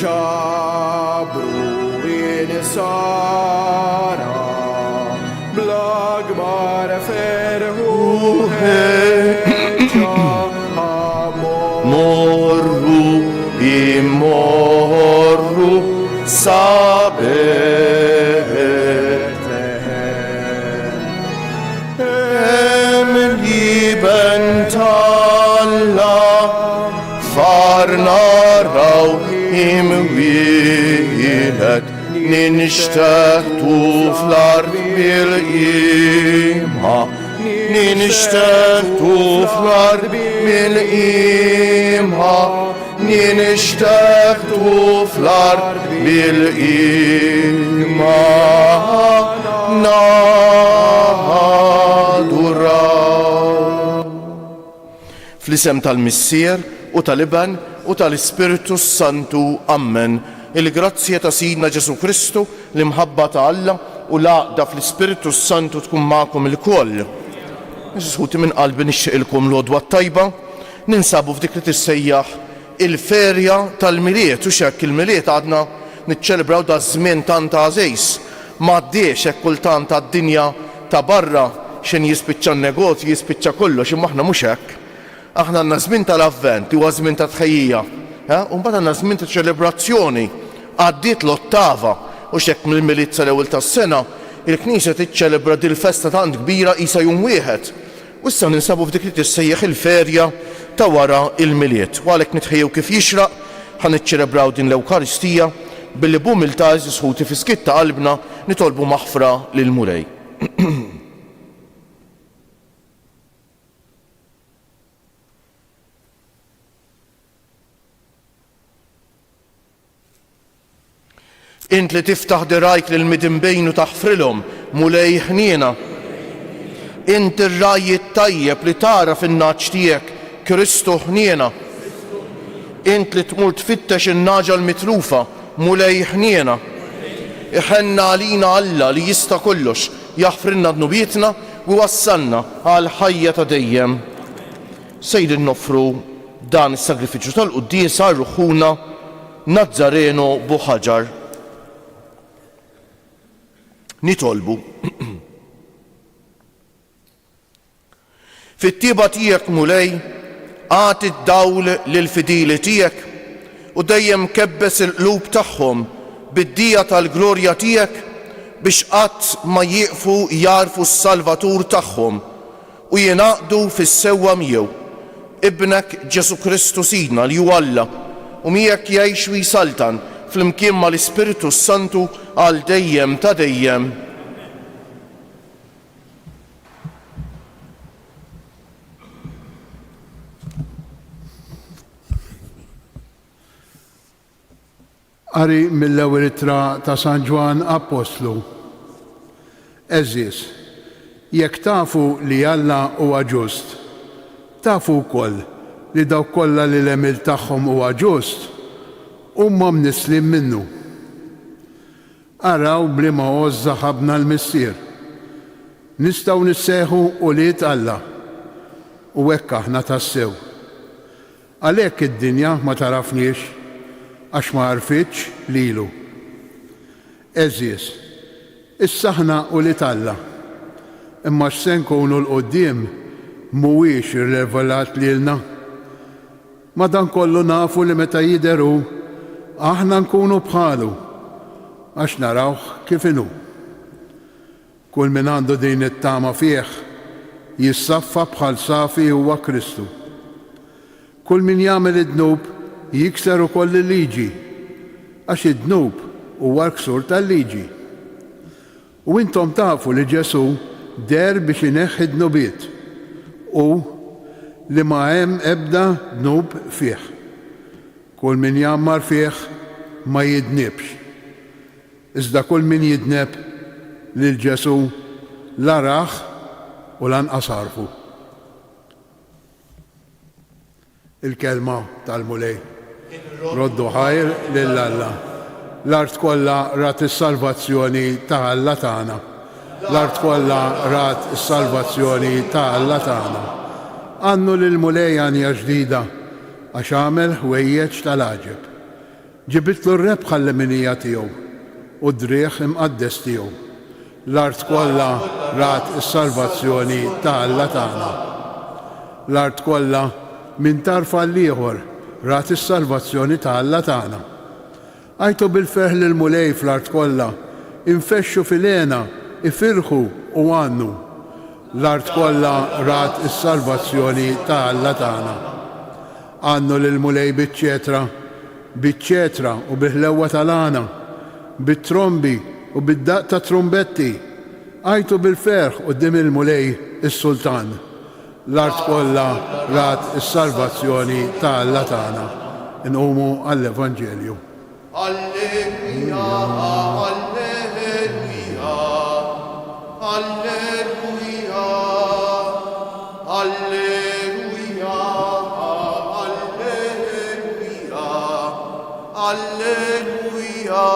ġabru inisara blagbar ferħu morru imorru naraw imwielet ninxteħtu fl-art bil-qima ninxteħtu fl-art bil-qima ninxteħtu fl-art bil-qima naduraw fl-isem tal-Missier u tal-Iban u tal-Ispiritu Santu. Amen. Il-grazzja ta' Sidna Ġesu Kristu, l-imħabba ta' Alla u l-għaqda fl-Ispiritu Santu tkun magħkom il-koll. Sħuti minn qalbi nixtieqilkom l-għodwa tajba, ninsabu f'dik li tissejjaħ il-ferja tal-miliet u xekk il-miliet għadna niċċelebraw da' żmien tant għażejs. M'għaddiex hekk kultant għad-dinja ta' barra xejn jispiċċa n-negozju, jispiċċa kollox, imma aħna mhux hekk. Aħna għandna żmien tal-avvent, huwa żmien ta' tħejjija, u mbagħad għandna żmien ta' ċelebrazzjoni. Għaddiet l-ottava u x'hekk mill-miliet sal-ewwel tas-sena, il-Knisja tiċċelebra din il-festa tant kbira qisha jum wieħed. U issa ninsabu f'dik li tissejjaħ il-ferja ta' wara il-miliet. U għalhekk nitħejjew kif jixraq ħaniċċelebraw din l-Ewkaristija billi b'umiltà sħuti fi skitt ta' qalbna nitolbu maħfra lil Mulej. Int li tiftaħ dirajk lil midinbejn u taħfrilhom Mulej ħniena. Int ir-rajji tajjeb li tara fin-naġġ tiegħek Kristu ħniena. Int li tmur tfittex in-naġa l-mitlufa Mulej ħniena. Iħenna għalina Alla li jista' kollox jaħfrilna dnubietna u wassalna għal ħajja ta' dejjem. Sejri noffru dan is-sagrifiċċju tal-quddies għal ruħuna Nazzareno Buħaġar. Nitolbu. Fit-tieba tiegħek Mulej għati d-dawl lill-fidili tiegħek u dejjem kebbes il-qlub tagħhom bid-dija tal-glorja tiegħek biex qatt ma jieqfu jarfu s-Salvatur tagħhom u jingħaqdu fis-sewwa miegħu Ibnek Ġesu Kristu Sidna li hu Alla u miegħek jgħix u jsaltan fl-imkien mal-Ispiritu Santu għal dejjem ta' dejjem. Qari mill-ewwel ittra ta' San Ġwan Apostlu. Eżis, jekk tafu li Alla huwa ġust, tafu wkoll li dawk kollha li l-emil tagħhom huwa ġust huma mnislim minnu. Araw bliema għożża ħabna l-Missier. Nistgħu nisseħħu ulied Alla u hekk aħna tassew. Għalhekk id-dinja ma tarafniex għax ma għarfitx lilu. Eżis, issa aħna ulied Alla, imma x'se nkunu l-qudiem mhuwiex irrevelat lilna. Madankollu nafu li meta jidheru aħna nkunu bħalu għax narawh kif inhu. Kull min għandu din it-tama fih jissaffa bħal safi huwa Kristu. Kull min jagħmel id-dnub jikser ukoll il-liġi għax id-dnub huwa l-ksur tal-liġi. U intom tafu li Ġesu der biex ineħħi d-dnubiet u li ma hemm ebda dnub fih. Kull min jammar fih ma jidnibx. Iżda kull min jidneb lil Ġesu la raħ u lanqas għarfu. Il-kelma tal-Mulej. Roddu ħajr lil Alla. L-art kollha rat is-salvazzjoni ta' Alla tagħna. L-art kollha rat is-salvazzjoni ta' Alla tagħna. Għannu lil Mulej għanja ġdida għax għamel ħwejjeġ tal-għaġeb. ġibitlu r-rebħa għall-leminija tiegħu u d-drieħ imqaddes tiegħu. L-art kollha rat is-salvazzjoni ta' Alla tagħna. L-art kollha minn tarfa l-ieħor rat is-salvazzjoni ta' Alla tagħna. Għajtu bil-ferħ lil mulej fl-art kollha, infexxu fil-għena, ifirħu u għannu. L-art kollha rat is-salvazzjoni ta' Alla tagħna. Għannu lil mulej biċ-ċetra u bil-ħlewwa tal-għana, bit-trombi u bid-daq ta' trombetti. Għajtu bil-ferħ quddiem il-mulej is-sultan. L-art kollha rat is-salvazzjoni ta' Alla tagħna. Inqumu għall-Evanġelju. Alleluja, alleluja, alleluja, alleluja, alleluja, alleluja.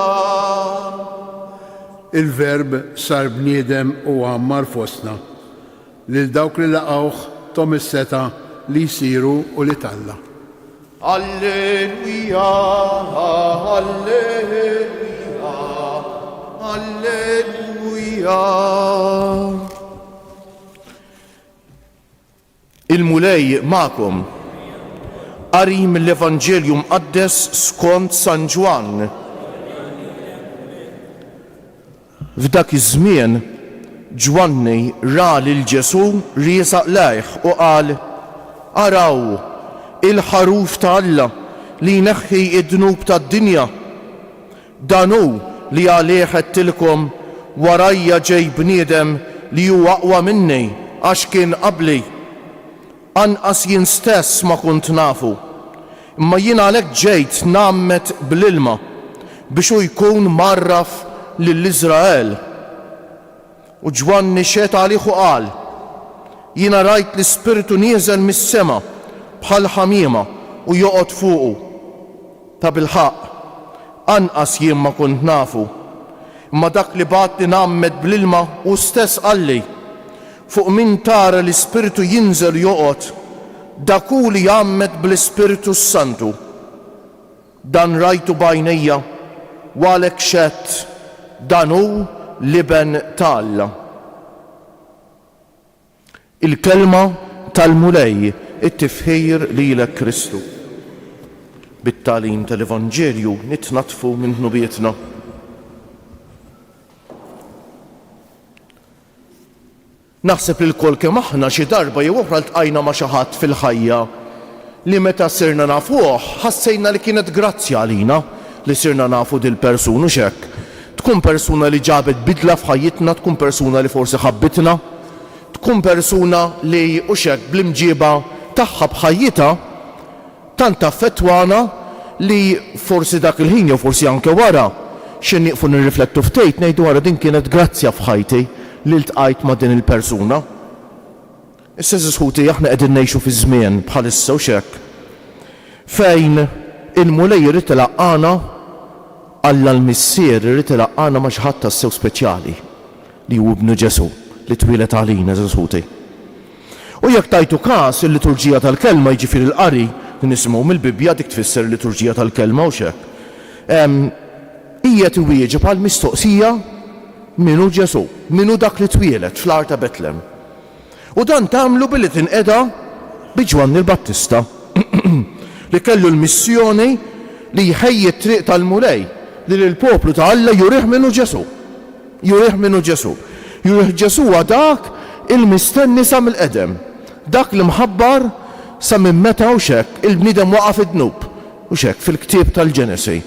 Il-Verb sar bniedem u għammar fostna lil dawk li laqgħuh tom is-seta li jsiru u li talla. Alleluja, alleluja, alleluja. Il-mulej ma'kom qari mill-Evanġelju mqaddes skont San Ġwan. F'dak iż-żmien Ġwanni ra lil Ġesu riesaq lejh u qal: Araw il-ħaruf ta' Alla li jneħħi id-dnub tad-dinja. Dan hu li għalih qedtilkom warajja ġej bniedem li huwa aqwa minni għax kien qabli. Anqas jien stess ma kont nafu, imma jien għalhekk ġejt nagħmmed bl-ilma biex hu jkun marraf lill-Iżrael. U Ġwanni xet għalih u qal: Jiena rajt l-Ispiritu nieżel mis-sema bħal ħamiema u joqgħod fuqu. Ta' bil-ħaq, anqas jien ma kont nafu, imma dak li bagħtni nagħmmed bl-ilma u stess qalli: fuq min tara l-Ispiritu jinżel joqgħod, dak hu li jgħammed bl-Ispiritu Santu. Dan rajtu b'għajnejja u għalhekk xett dan hu l-iben ta' Alla. Il-kelma tal-mulej it-tifħir lilek Kristu. Bit-tagħlim tal-Evanġelju nitnatfu minn ħnubietna. Naħseb li l-kol kemm aħna xi darba jew oħra ltqajna ma' xi ħadd fil-ħajja li meta sirna nafuh ħassejna li kienet grazzja għalina li sirna nafu dil-persuna u x'hekk. Tkun persuna li ġabet bidla f'ħajjitna, tkun persuna li forsi ħabbitna, tkun persuna li u x'hekk bl-imġiba tagħha b'ħajjitha tant affettwana li forsi dak il-ħin jew forsi anke wara xi nieqfu nirriflettu ftejt ngħidu wara din kienet grazzja f'ħajti li ltqajt ma' din il-persuna. Issa żisħuti aħna qegħdin ngħixu fi żmien bħalissa u x'hekk fejn il-mulej irid ilaqqana Alla l-missier irid ilaqqana ma' xi ħadd tassew speċjali li hu ibnu Ġesu li twilet għalina żisħuti. U jekk tajtu każ il-liturġija tal-kelma jiġifieri l-qari nisimgħu mill-Bibja dik tfisser il-liturġija tal-kelma u x'hekk. Hija tiwieġeb għall mistoqsija minu Ġesu, minu dak li twielet fl-ar ta' Betlem. U dan tagħmlu billi tinqeda bi Ġwanni l-Battista li kellu l-missjoni li jħejji t-triq tal-mulej li l-poplu ta' Alla jurih minnu Ġesu. Jurih minnu Ġesu. Jurih Ġesu huwa dak il-mistenni sa mill-qedem. Dak li mħabbar sa minn meta u x'hekk il-bniedem waqaf id-dnub u x'hekk fil-ktieb tal-Ġenesi.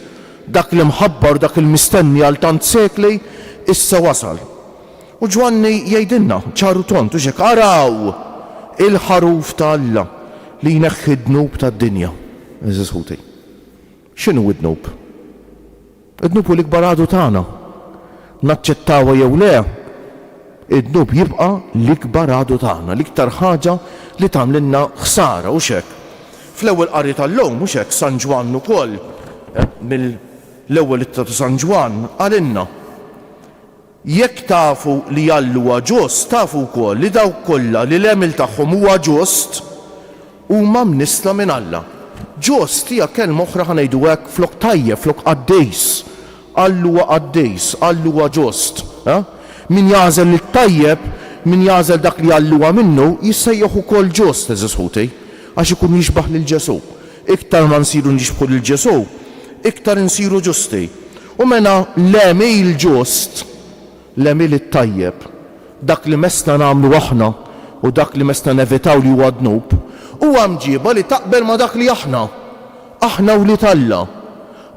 Dak li mħabbar dak il-mistenni għal tant sekli issa wasal. U Ġwanni jgħidilna ċaru tont u x'hekk araw il-ħaruf ta' Alla li jneħħi d-dnub tad-dinja. Eżisħuti. X'inhu id-dnub? Id-dnub hu l-ikbar għadu tagħna. Naċċettawha jew le, id-dnub jibqa' l-ikbar għadu tagħna, l-iktar ħaġa li tagħmlilna ħsara u x'hekk. Fl-ewwel qari tal-lowm u x'hekk San Ġwan ukoll mill-ewwel ittra ta' San Ġwan għalilna jekk tafu li Alla huwa ġust, tafu wkoll li dawk kollha li l-għemil tagħhom huwa ġust huma mnisla minn Alla. Ġust hija kelma oħra ħanejdu hekk flok tajjeb, flok qaddejs. Alla huwa qaddejs, alla huwa ġust. Min jażel it-tajjeb, min jażel dak li alla huwa minnu, jissejjaħ ukoll ġust, eżis ħuti, għax ikun jixbaħ lil Ġesu. Iktar ma nsiru nixbħu lil Ġesu, iktar insiru ġusti. U mela l-emil ġust, l-emil it-tajjeb, dak li mestna nagħmlu aħna u dak li mestna nevitaw li huwa dnub, huwa mġiba li taqbel ma dak li aħna wli Alla.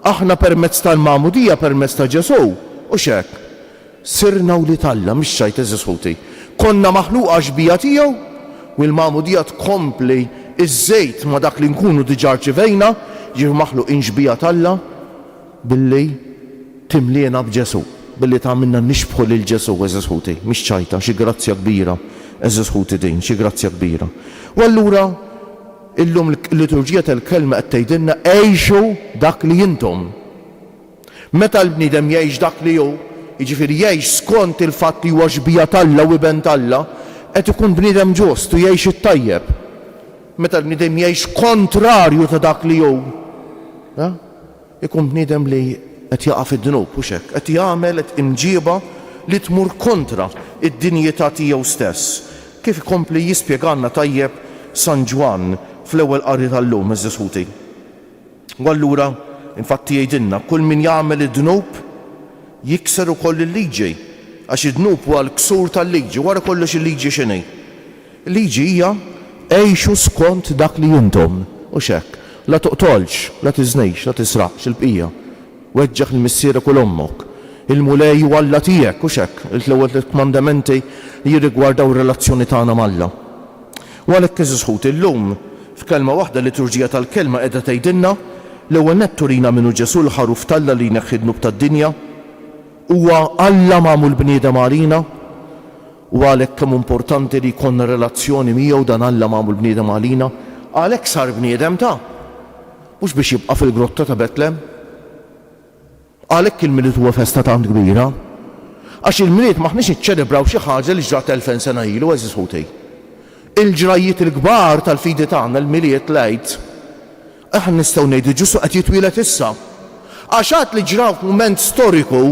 Aħna permezz tal-Magħmudija permezz ta' Ġesu u x'hekk. Sirna wli Alla mhix xejn eżis ħuti. Konna maħluqa xbija tiegħu u l-Magħmudija tkompli iż-żejt ma dak li nkunu diġà rċivejna ġieħu maħluqin xbija Alla billi timliena b'Ġesu, billi tagħmilna nixbħu lil Ġesu eżis ħuti, mhix ċajta, xi grazzja kbira eżis ħuti din, xi grazzja kbira. U allura illum l-liturġija tal-kelma qed tgħidilna għejxu dak li intom. Meta l-bniedem jgħix dak li hu, jiġifieri jgħix skont il-fatt li huwa xbija Alla u iben Alla, qed ikun bniedem ġust u jgħix it-tajjeb. Meta l-bniedem jgħix kontrarju ta' dak li hu, ikun bniedem li qed jaqa' fid-dnub u x'hekk, qed jagħmel qed imġiba li tmur kontra id-dinjità tiegħu stess. Kif ikompli jispjegalna tajjeb San Ġwan fl-ewwel qari tal-lum eżis ħuti. U allura infatti jgħidilna kull min jagħmel id-dnub jikser ukoll il-liġi għax id-dnub huwa l-ksur tal-liġi, wara kollox il-liġi x'inhi. Il-liġi hija għejxu skont dak li intom u x'hekk. La toqtolx, la tiżnejx, la tisraqx il-bqija. Weġġaħ il-missierek u l-ommok. Il-mulej u Alla tiegħek u x'hekk, l-ewwel komandamenti li jirrigwardaw ir-relazzjoni tagħna mal-Alla. U għalhekk eżis ħuti illum f'kelma waħda l-liturġija tal-kelma qiegħda tgħidilna l-ewwel nett turina minnu Ġesu l-ħaruf tal-Alla li jneħħi d-dnub tad-dinja huwa Alla magħmul bniedem għalina u għalhekk kemm importanti li jkollna relazzjoni miegħu dan Alla magħmul bniedem għalina, għalhekk sar bniedem ta' mhux biex jibqa' fil-grotta ta' Betlem. Għalhekk il-miliet huwa festa tant kbira, għax il-miliet maħniex iċċelebraw xi ħaġa li ġrat 2000 sena ilu eżis ħuti. Il-ġrajiet il-kbar tal-fidi tagħna l-miliet lejt, aħna nistgħu ngħidu Ġesu qed jitwieled issa. Għax għad li ġraw f'mument storiku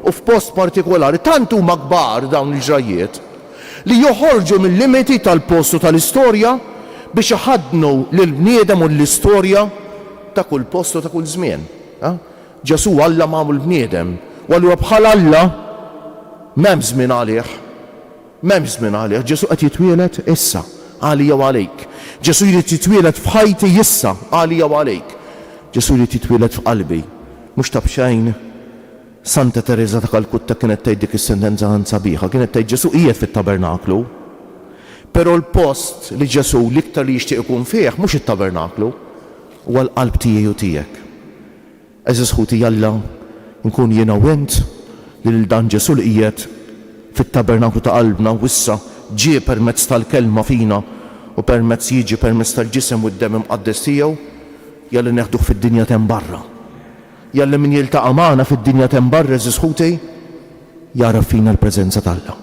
u f'post partikolari tant huma kbar dawn il-ġrajiet li joħorġu mill-limiti tal-postu tal-istorja biex iħaddnu lill-bniedem u l-istorja ta' kull postu ta' kull żmien. Ġesu Alla magħmul bniedem u allura bħal Alla m'hemm żmien għalih. M'hemm żmien għalih, Ġesu qed jitwieled issa għalija u għalejk. Ġesu jrid jitwieled f'ħajti issa għalija u għalejk. Ġesu jrid jitwieled f'qalbi. Mhux ta' bxejn Santa Teresa ta' Kalkutta kienet tgħid dik is-sentenza sabiħa, kienet tgħid Ġesu qiegħed fit-tabernaklu. Però l-post li Ġesu l-iktar li jixtieq ikun fih mhux it-tabernaklu, huwa l-qalb tiegħi u tiegħek. Eżis ħuti Alla nkun jiena u int lil dan Ġesu li qiegħed fit-tabernaklu ta' qalbna u issa ġie permezz tal-kelma fina u permezz jiġi permezz tal-ġisem u d-dem imqaddes tiegħu, jalli neħduh fid-dinja temm barra. Jalli min jiltaqa' magħna fid-dinja temm barra eżis ħuti jara fina l-preżenza tal-Alla.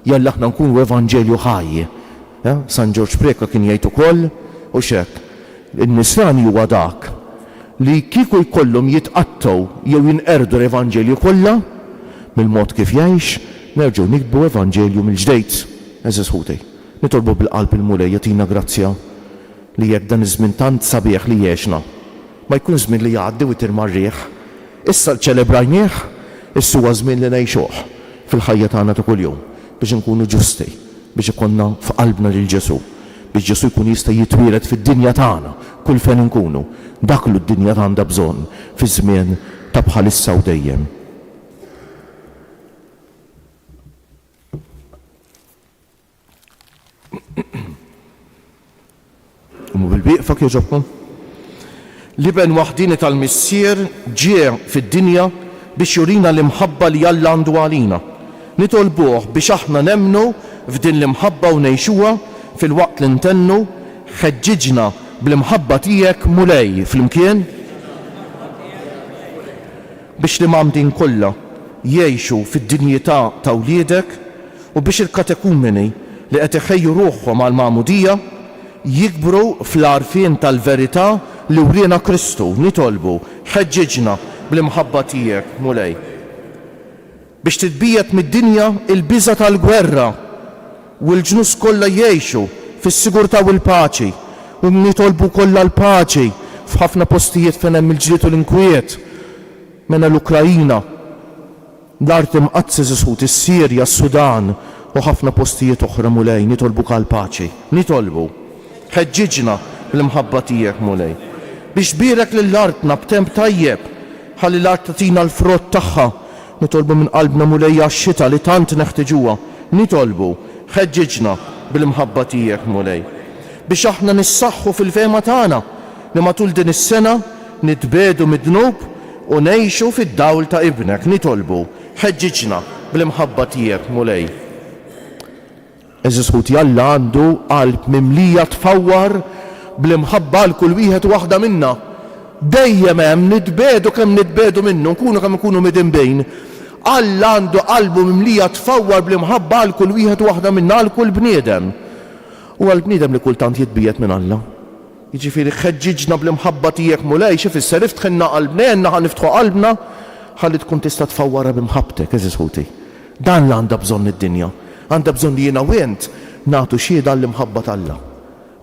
Jalli aħna nkunu evanġelju ħaj. San Ġorġ Preka kien jgħid ukoll u x'hekk. In-nisrani huwa dak li kieku jkollhom jitqattgħu jew jinqerdu l-evanġelju kollha mill-mod kif jgħix, nerġgħu nikbu evanġelju mill-ġdejt. Eżis ħuti, nitolbu bil-qalb il-mulej jagħtina grazzja li jekk dan iż-żmien tant sabiħ li jgħixna ma jkun żmien li jgħaddi u jitirma' r-riħ. Issa ċċelebrajnieh, issa huwa żmien li ngħixuh fil-ħajja tagħna ta' kuljum biex inkunu ġusti, biex ikollna f'qalbna lil Ġesu, biex Ġesu jkun jista' jitwieled fid-dinja tagħna kull fejn inkunu, dak li d-dinja għandha bżonn fi żmien ta' bħalissa u dejjem. Umu bil-biqfa kieġobkom? Liben waħdini tal-missier ġie fid-dinja biex jurina l-imħabba li Alla għandu għalina. Nitolbuh biex aħna nemnu f'din l-imħabba u ngħixuha fil-waqt li ntennu ħeġġiġna bl-imħabba tiegħek mulej fl-imkien biex li mamdin kollha jgħixu fid-dinjità ta' wliedek u biex il-katekumeni li qed iħejju ruħhom għall-Magħmudija jikbru fl-għarfien tal-verità li wriena Kristu nitolbu ħeġġiġna bl-imħabba tiegħek mulej biex titbiet mid-dinja il-biża tal-gwerra u l-ġnus kollha jgħixu fis-sigurtà u l-paċi u nitolbu kollha l-paċi f'ħafna postijiet fejn hemm il-ġlied u l-inkwiet minn l-Ukrajina, l-art imqazzi żisut is-Sirja, s-Sudan u ħafna postijiet oħra mulej nitolbu għal paċi. Nitolbu ħeġġiġna l-imħabba tiegħek mulej biex birek lill-artna b'temp tajjeb ħalli l-art tatina l-frott tagħha. Nitolbu minn qalbna mulej għax-xita li tant neħtieġuha. Nitolbu ħeġġiġna bil-imħabba tiegħek mulej biex aħna nissaħħu fil-fehma tagħna li matul din is-sena nitbedu mid-dnub u ngħixu fid-dawl ta' ibnek. Nitolbu ħeġġiġna bl-imħabba tiegħek mulej. Eżis ħuti Alla għandu qalb mimlija tfawwar bl-imħabba l kull wieħed u waħda minna. Dejjem hemm nitbedu kemm nitbedu minnu, nkunu kemm nkunu midinbejn. Alla għandu qalbu mimlija tfawwar bl-imħabba l kull wieħed u waħda minna għal kull bniedem. U għal bniedem li kultant jitbiet minn Alla. Jiġifieri ħeġġiġna bl-imħabba tiegħek mulej xi fisser iftħilna qalbna ħa niftħu qalbna ħalli tkun tista' tfawwarha b'imħabbtek eżis ħuti. Dan li għandha bżonn id-dinja. Għandha bżonn li jiena u int nagħtu xhieda l-imħabba t'Alla.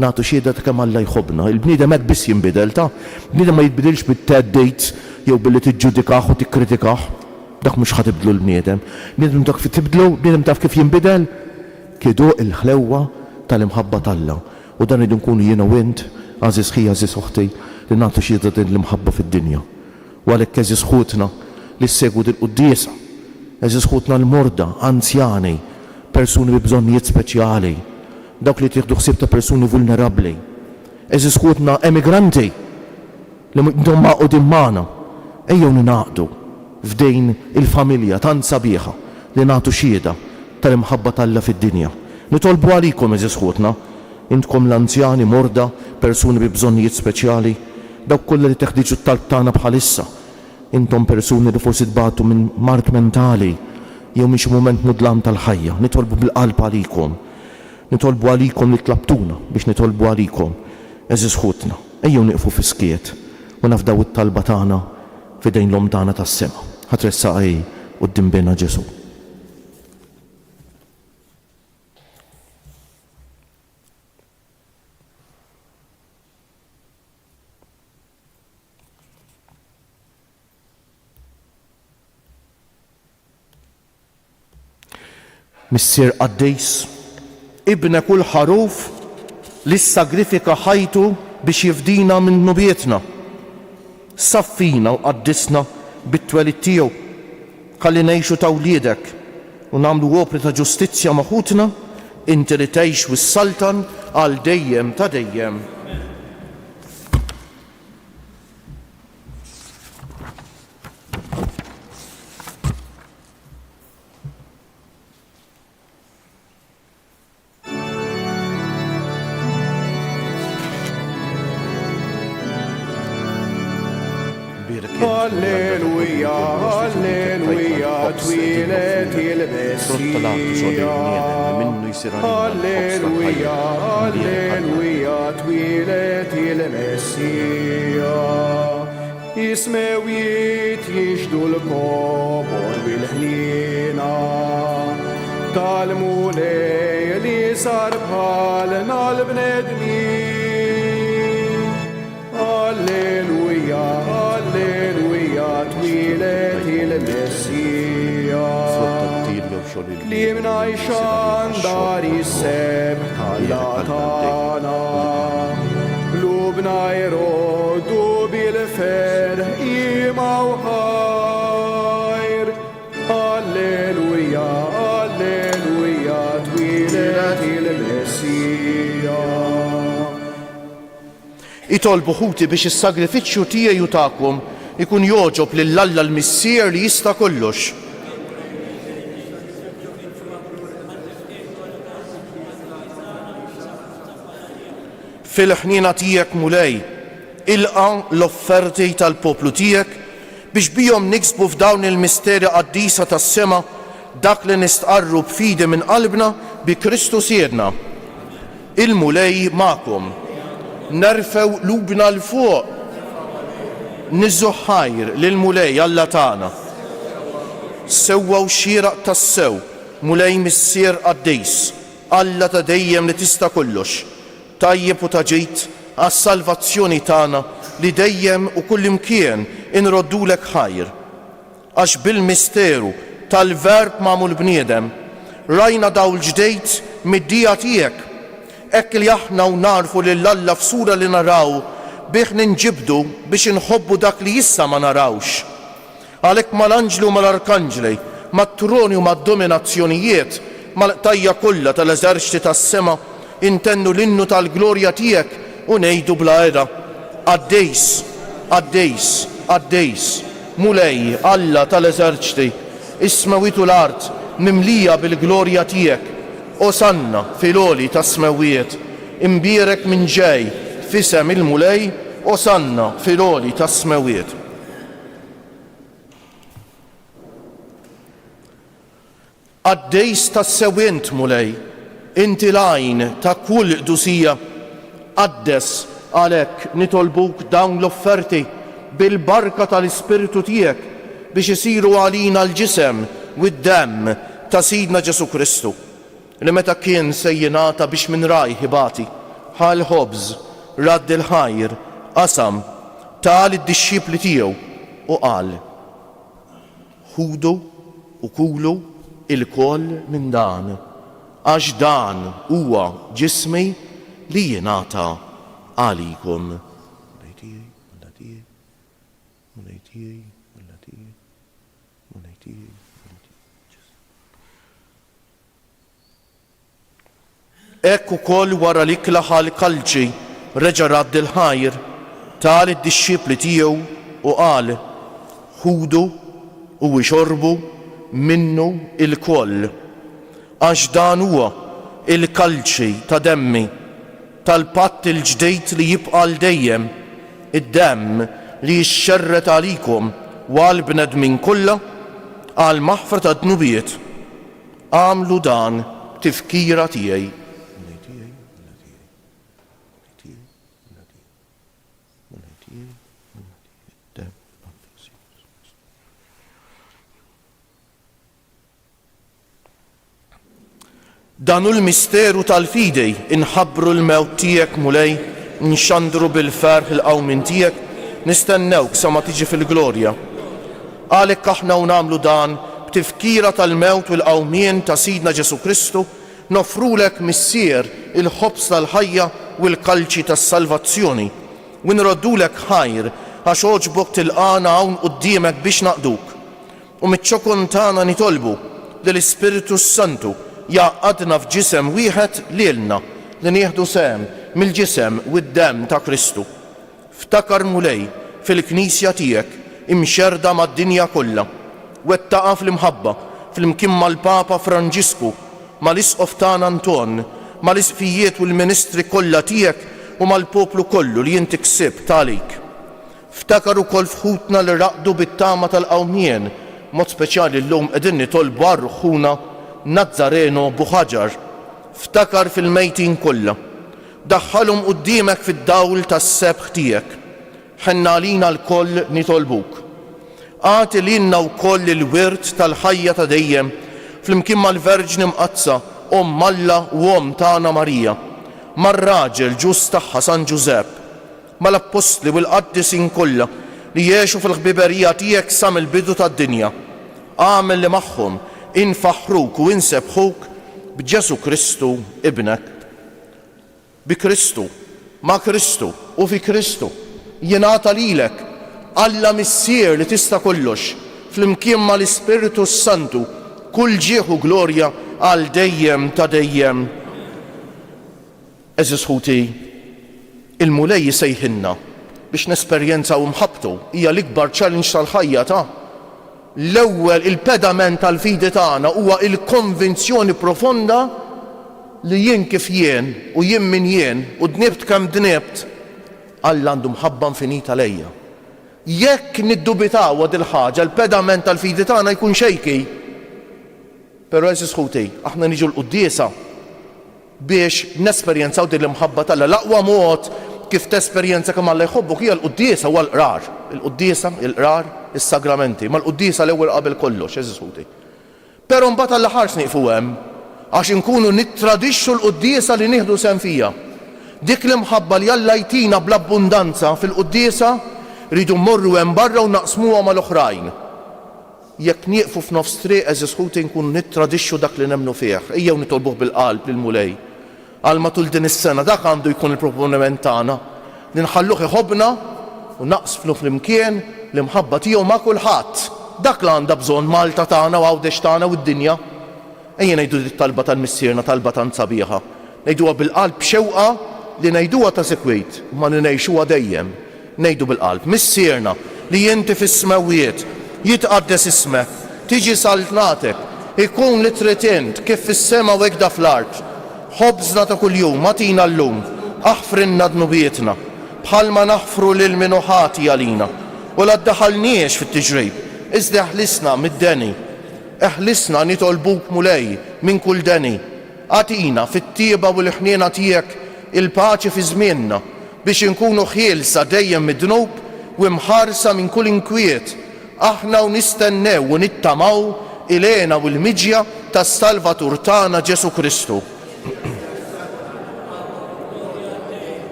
Nagħtu xhieda ta' kemm Alla jħobbna. Il-bniedem hekk biss jinbidel ta' bniedem ma jitbidilx bit-teddejt jew billi tiġġudikah u tikkritikah. Dak mhux ħatibdlu l-bniedem. Bniedem dak fi tibdlu, bniedem taf kif jinbidel kiedu il-ħlewwa tal-imħabba t'Alla. U dan idu nkunu jiena u int għażiż ħija għażiż uħti li nagħtu xhieda din l-imħabba fid-dinja. U għalhekk eżis ħutna li ssegwu dil-quddiesa, eżis ħutna l-morda, anzjani, persuni bi bżonnijiet speċjali, dawk li tieħdu ħsieb ta' persuni vulnerabbli. Eżis ħutna emigranti li intom maqudin magħna. Ejjew ninaqdu f'dejn il-familja tant sabiħa li nagħtu xhieda tal-imħabba t'Alla fid-dinja. Nitolbu għalikom eżis ħutna, intkom l-anzjani, morda, persuni bi bżonnijiet speċjali, dawk kollha li teħdiġu t-talb tagħna bħalissa. Intom persuni li forsi tbagħtu minn mart mentali jew minn xi mument mudlam tal-ħajja. Nitolbu bil-qalb għalikom. Nitolbu għalikom li tlabtuna biex nitolbu għalikom. Eżis ħutna, ejjew nieqfu fiskiet u nafdaw it-talba tagħna f'idejn l-Om tagħna tas-sema. Ħatressaqi quddiem bina Ġesu. Missier Qaddejs, ibna kull ħaruf li sagrifika ħajtu biex jifdina minn nubietna. Saffina u qaddisna bit-twelid tiegħu. Ħalli ngħixu ta' wliedek u nagħmlu opri ta' ġustizzja maħutna, inti li tgħix wis-Saltan għal dejjem ta' dejjem. Alleluja, alleluja, twilet il-Messija. Alleluja, alleluja, twilet il-Messija. Ismewiet jixdu l-kobor bil-ħnina tal-mulej li sar bħalna l-bnedmin. Alleluja, alleluja, twilet il-Messija. Klimna jxan dar jisseb tal-latana, lubna jrodu bil-fer imaw ħajr. Alleluja, alleluja, twilet il-Messija. Itolbu ħuti biex is-sagrifiċċju tiegħi u tagħkom ikun joġob lil Alla l-Missier li jista' kollox. Fil-ħniena tiegħek mulej, ilqa l-offerti tal-poplu tiegħek biex bihom niksbu f'dawn il-misteri qaddisa tas-sema dak li nistqarru b'fidi minn qalbna bi Kristu siedna. Il-mulej magħkom. nerfew qlubna l fuq, niżżu ħajr lil Mulej Alla tagħna. Sewwa xieraq tas-sew, Mulej Missier Qaddejs, Alla ta' dejjem li tista' kollox, tajjeb u ta' ġid għas-salvazzjoni tagħna li dejjem u kullimkien inroddulek ħajr. Għax bil-misteru tal-verb magħmul bniedem rajna dawl ġdejt mid-dija tiegħek, hekk li aħna u narfu lil Alla f'sura li naraw bih ninġibdu biex inħobbu dak li issa ma narawx. Għalhekk mal-anġli u mal-arkanġli, mat-troni u mad-dominazzjonijiet, mal-qtajja kollha tal-eżerċiti tas-sema intennu l-innu tal-glorja tiegħek u ngħidu bla era: Qaddejs, Qaddejs, Qaddejs, Mulej Alla tal-eżerċiti, is-smawiet u l-art mimlija bil-glorja tiegħek. Osanna fil-għoli tas-smawiet, imbierek minn ġej f'isem il-Mulej, osanna fil-għoli tas-smawiet. Qaddejs tas-sewient Mulej, inti l-għajn ta' kull qdusija, qaddes għalhekk nitolbuk dawn l-offerti bil-barka tal-Ispiritu tiegħek biex isiru għalina l-ġisem u d-demm ta' Sidna Ġesu Kristu, li meta kien se jingħata biex minn raj ħibati ħal ħobż radd il-ħajr qasam tal id-dixxipli tiegħu u qal: ħudu u kulu il-koll minn dan, għax dan huwa ġismi li jingħata għalikom. Ekk ukoll wara li klaħal kalċi reġa' radd il-ħajr tal id-dixxipli tiegħu u qal: ħudu u xorbu minnu il-koll, għax dan huwa il-kalċi ta' demmi tal-patt il-ġdejt li jibqa' l dejjem, id-demm li jixxerret għalikom u għal bnedmin kollha għal maħfra ta' dnubiet. Għamlu dan tifkira tiegħi. Danu l-misteru tal-fidej inħabbru l-mewt tiegħek Mulej, nxandru bil-ferħ il-qawmin tiegħek, nistennewk sa ma tiġi fil-glorja. Għalhekk aħna u nagħmlu dan b'tifkira tal-mewt u l-qawmien ta' Sidna Ġesu Kristu, nofrulek missier il-ħobs tal-ħajja u l-kalċi tas-salvazzjoni u nroddulek ħajr għax oġbok tilqana hawn quddiemek biex naqduk. U miċ-ċokon tagħna nitolbu lill-Ispiritu Santu jaqadna f'ġisem wieħed lilna li nieħdu sehem mill-ġisem u d-demm ta' Kristu. Ftakar Mulej fil-Knisja tiegħek imxerda mad-dinja kollha, wettaqa fl-imħabba fl-imkien mal-Papa Franġisku, mal-Isqof tagħna Anton, mal-isqfijiet u l-ministri kollha tiegħek u mal-poplu kollu li inti ksibt għalik. Ftakar ukoll fħutna li raqdu bit-tama tal-qawmien, mod speċjali llum qegħdin nitolbu għar-ruħuna Nazzareno Buħaġar. Ftakar fil-mejtin kollha, daħħalhom quddiemek fid-dawl tas-sebħ tiegħek. Ħenna lina l-koll nitolbuk. Għati lilna wkoll il-wirt tal-ħajja ta' dejjem flimkien mal-Verġni Mqazza, Omm Alla u Omm tagħna Marija, mar-raġel ġust tagħha San Ġusepp, mal-Apostli u l-Qaddisin kollha li jgħixu fil-ħbiberija tiegħek sa mill-bidu tad-dinja. Għamel li magħhom infaħruk u insebħuk b'Ġesu Kristu ibnek. Bi Kristu, ma' Kristu u fi Kristu jingħata lilek Alla missier li tista' kollox flimkien mal-Ispiritu Santu kull ġieħ u glorja għal dejjem ta' dejjem. Eżis ħuti, il-Mulej jisejħinna biex nesperjenzaw mħabtu hija l-ikbar challenge tal-ħajja ta' l-ewwel il-pedament tal-fidi tagħna huwa il-konvinzjoni profonda li jien kif jien u jien min jien u dnibt kemm dnibt Alla għandu mħabba infinita lejja. Jekk niddubitaw għad il-ħaġa l-pedament tal-fidi tagħna jkun xejki. Però eżis ħuti, aħna niġu l-quddiesa biex nesperjenzaw din l-imħabba tal-Alla. L-aqwa mod kif tesperjenza kemm Alla jħobbok hija l-quddiesa huwa l-qrar. Il-quddiesa, il-qrar, is-sagramenti, ma l-quddiesa l-ewwel qabel kollox, eżiżuti. Però mbagħad għall-aħħar snieqfu hemm għax inkunu nittradixxu l-quddiesa li nieħdu sehem fija. Dik l-imħabba li Alla jtina bl-abbundanza fil-quddiesa rridu mmorru hemm barra u naqsmuha mal-oħrajn. Jekk nieqfu f'nofs triq eżiżuti nkunu nittradixxu dak li nemmnu fih. Ejjew nitolbuh bil-qalb lill-mulej. Għal matul din is-sena dak għandu jkun il-proponiment tagħna li nħalluh iħobbna u naqsflu flimkien l-imħabba tiegħu ma' kulħadd. Dak li għandha bżonn Malta tagħna u għawdex tagħna u d-dinja. Ejja ngħidu dit-talba tal-missierna talba tant sabiħa. Ngħiduha bil-qalb xewqa li ngħiduha ta' sekwit, ma ngħixuha dejjem. Ngħidu bil-qalb, missierna li inti fis-smawijiet jitqaddes ismek, tiġi saltnatek, ikun li trid int kif fis-sema u hekk fl-art. Ħobżna ta' kuljum, matina llum, aħfrinna dnubietna, bħalma naħfru lil minu ħati għalina. U la ddaħalniex fit-tiġrib, iżda eħlisna mid-deni. Eħlisna nitolbuk mulej minn kull deni. Għatina fit-tieba u l-ħniena tiegħek il-paċi fi żmienna biex inkunu ħielsa dejjem mid-dnub u mħarsa minn kull inkwiet. Aħna u nistennew u nittamaw ilena u l-miġja tas-Salvatur tagħna Ġesu Kristu.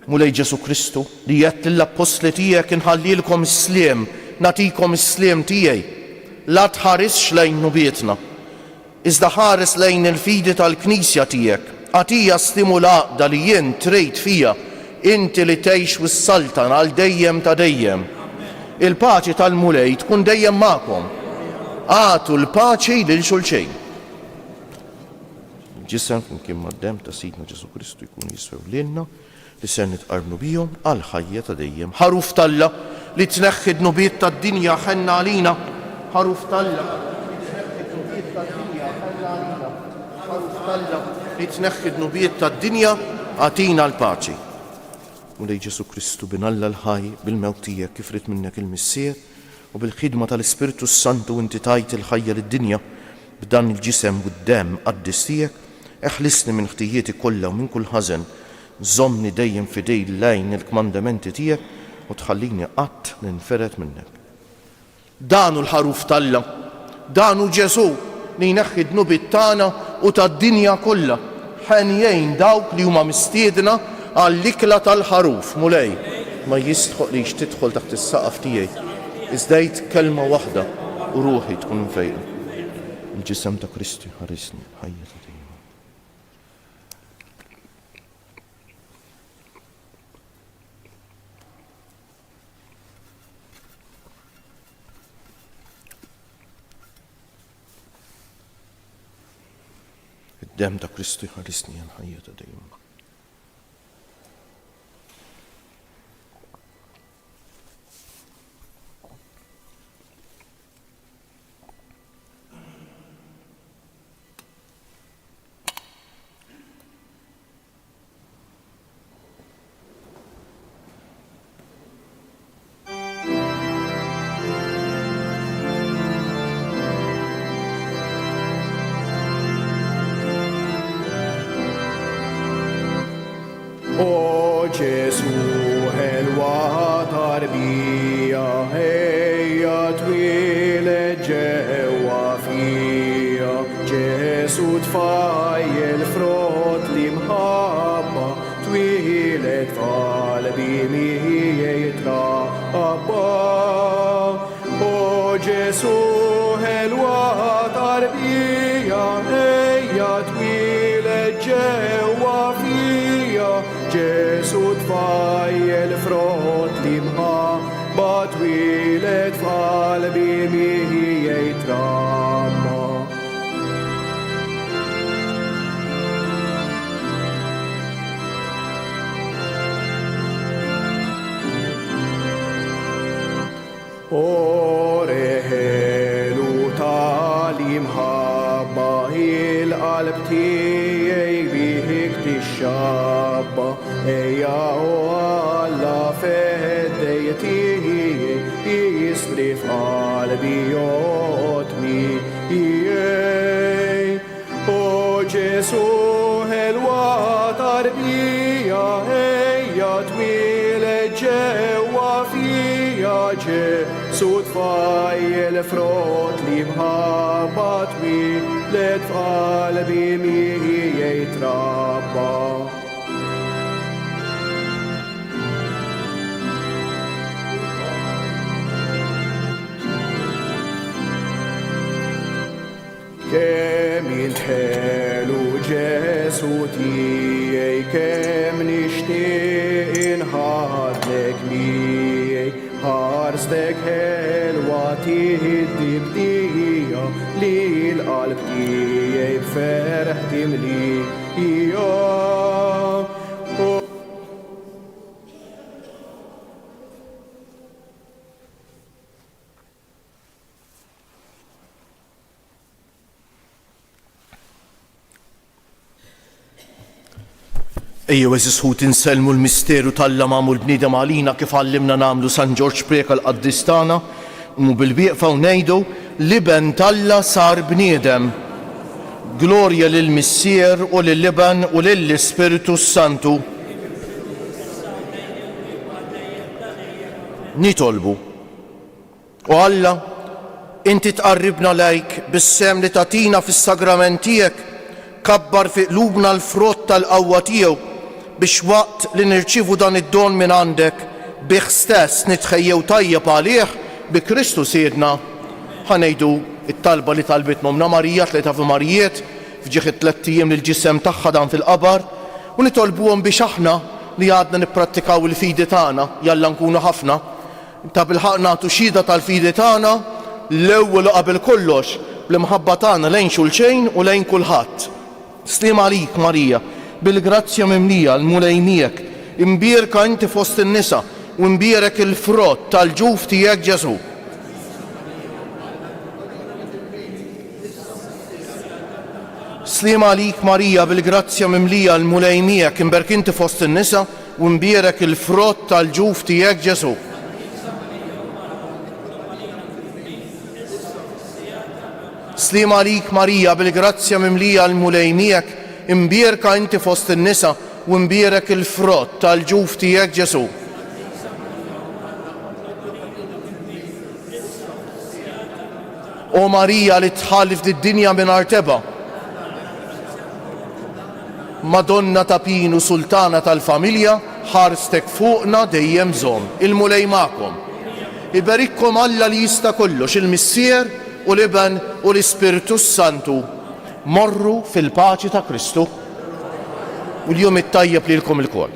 Mulej Ġesu Kristu li jett l-apostli tiegħek inħallilkom is-sliem, natikom is-sliem tiegħi. La tħarisx lejn nubietna, iżda ħares lejn il-fidi tal-Knisja tiegħek. Għatija stimulaqda li jien trid fija, inti li tgħix wis-saltan għal dejjem ta' dejjem. Il-paċi tal-mulej tkun dejjem magħkom. Għatu l-paċi lil xulxejn. Ġisem flimkien mad-dem ta' Sidna Ġesu Kristu jkun jiswew lilna li se nitqarbu bihom għal ħajja ta' dejjem. Ħaruf Talla li tneħħi d-nubiet tad-dinja ħenna għalina. Ħaruf Talla li tneħħi d-nubiet tad-dinja għatina l-paċi. Mulej Ġesu Kristu binalla l-ħaj bil-mewt tiegħek kif rid minnek il-missier u bil-ħidma tal-Ispiritu Santu inti tajt il-ħajja lid-dinja b'dan il-ġisem u d-dem qaddis tiegħek. Eħlisni minn ħtijieti kollha u minn kull ħażen, żommni dejjem fidej lejn il-kmandamenti tiegħek u tħallini qatt ninferet minnek. Danu l-ħaruf Talla, danu Ġesu li jneħħi d-nubiet tagħna u tad-dinja kollha. Ħenjejn dawk li huma mistiedna għall-ikla tal-ħaruf, mulej. Ma jistħoq li tidħol taħt is-saqaf tiegħi. Iżdejt kelma waħda u ruħi tkun mfejqa. Il-ġisem ta' Kristi ħarisni ħajja ta' dejjem. Id-dem ta' Kristi ħarisni ħajja ta' dejjem. O Ġesu ħelwa tarbija ejja twieled ġewwa fija. Ġesu tfajjel frott li mħabba twieled f'qalbi miegħi trabba. O Ġesu ħelwa tarbija ejja twieled ġewwa fija. Ġesu tfajjel frott li mħabba twieled f'qalbi miegħi trabba. O reħelu tal-imħabba il-qalb tiegħi bihek tixxabba. Ejja u Alla f'eddej tiegħi jisri f'qalbi jotmi jiej. O Ġesu ħelwa tarbija هي تولد جوا فيا جسود فايل فروت لي مهابط ولد في قلبي مي يتربى كم حلو جسوتي كم نشتي انهارلك مي هارستك حلواتي هدي بديا لي القلب دي بفرح تملي Ejjew eżis ħut inselmu l-misteru tal-la magħmul bniedem għalina kif għallimna nagħmlu San George Preka l-Qaddistana u bil-bieqfa u ngħidu liben tal-la sar bniedem. Glorja lill-Missier u lill-Liben u lill-Ispiritu Santu. Nitolbu. U Alla, inti tqarribna lejk bis-sem li tatina fis-sagrament tiegħek kabbar fi qlubna l-frott tal-qawwa tiegħu biex waqt li nirċivu dan id-don minn għandek bih stess nitħejjew tajjeb għalih bi Kristu Siedna. Ħanejdu it-talba li talbit Momna Marija tlieta fi Marijiet fġieħ it-tlet ijiem li l-ġisem tagħha dan fil-qabar u nitolbuhom biex aħna li għadna nipprattikaw il-fidi tagħna jalla nkunu ħafna ta' bilħaq nagħtu xhieda tal-fidi tagħna l-ewwel qabel kollox bl-imħabba tagħna lejn xulxejn u lejn kulħadd. Sliem għalik Marija, bil-grazzja mimlija l-mulejnijek, imbierka inti fost in-nisa u imbierek il-frott tal-ġuf tiegħek Ġesu. Sliem għalik Marija, bil-grazzja mimlija l-mulejnijek, imberk inti fost in-nisa u imbierek il-frott tal-ġuf tiegħek Ġesu. Sliem għalik Marija, bil-grazzja mimlija l-mulejnijek, imbierka inti fost in-nisa u imbierek il-frott tal-ġuf tiegħek Ġesu. O Marija li tħallif did-dinja mingħajr teba, Madonna ta' Pinu Sultana tal-familja, ħarstek fuqna dejjem żomm. Il-mulej magħkom. Iberikkom Alla li jista' kollox, il-Missier u l-Iben u l-Ispiritu Santu. Morru fil-paċi ta' Kristu u l-jum it-tajjeb lilkom il-kol.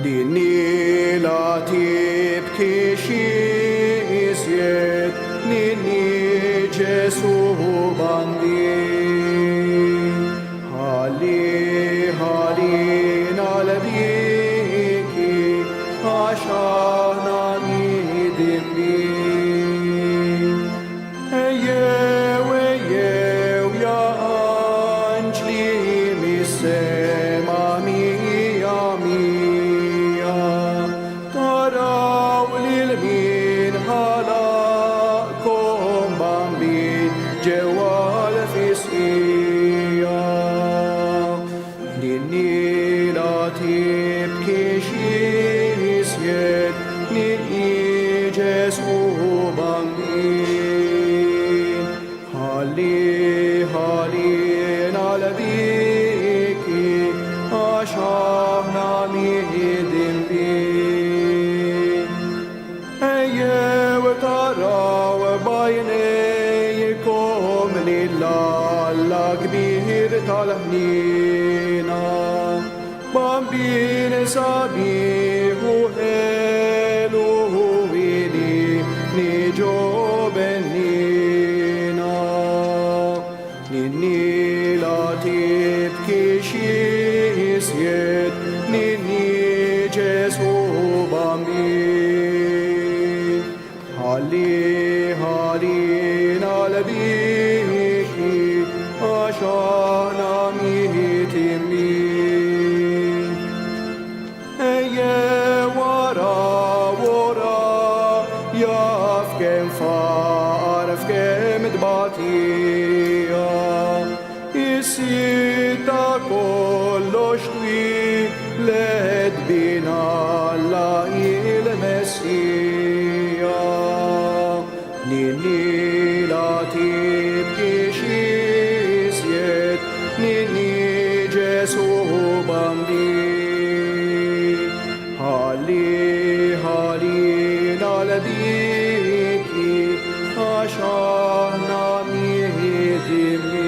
Dinni la tibki xisjed Ninni Ġesu bandi Ħalli nalbiki għaxana nidim bi Ejjew ja anġli mis-sema mija taraw lil min ħalaqkom bambin ġewwa l-fisqija. Ninni la tibki xisjed ninni Ġesu bambin ħalli nalbiki għax aħna nidim Ejjew taraw bajnejkom lill-Alla kbir tal-ħnina Bambin sabiħ u ħelu wili niġu bennina Ninni la tibki xisjed ninni Ġesu bambin Ħalli nalbiki ashana mihitimi. Eye wara wara yafkem farfkem dbatija. Isita kollox twi led bina la il-Messija. Nini la tibki xisjet, nini Ġesu bambi. Halli, halli nal-diki, għax aħna miħidimni.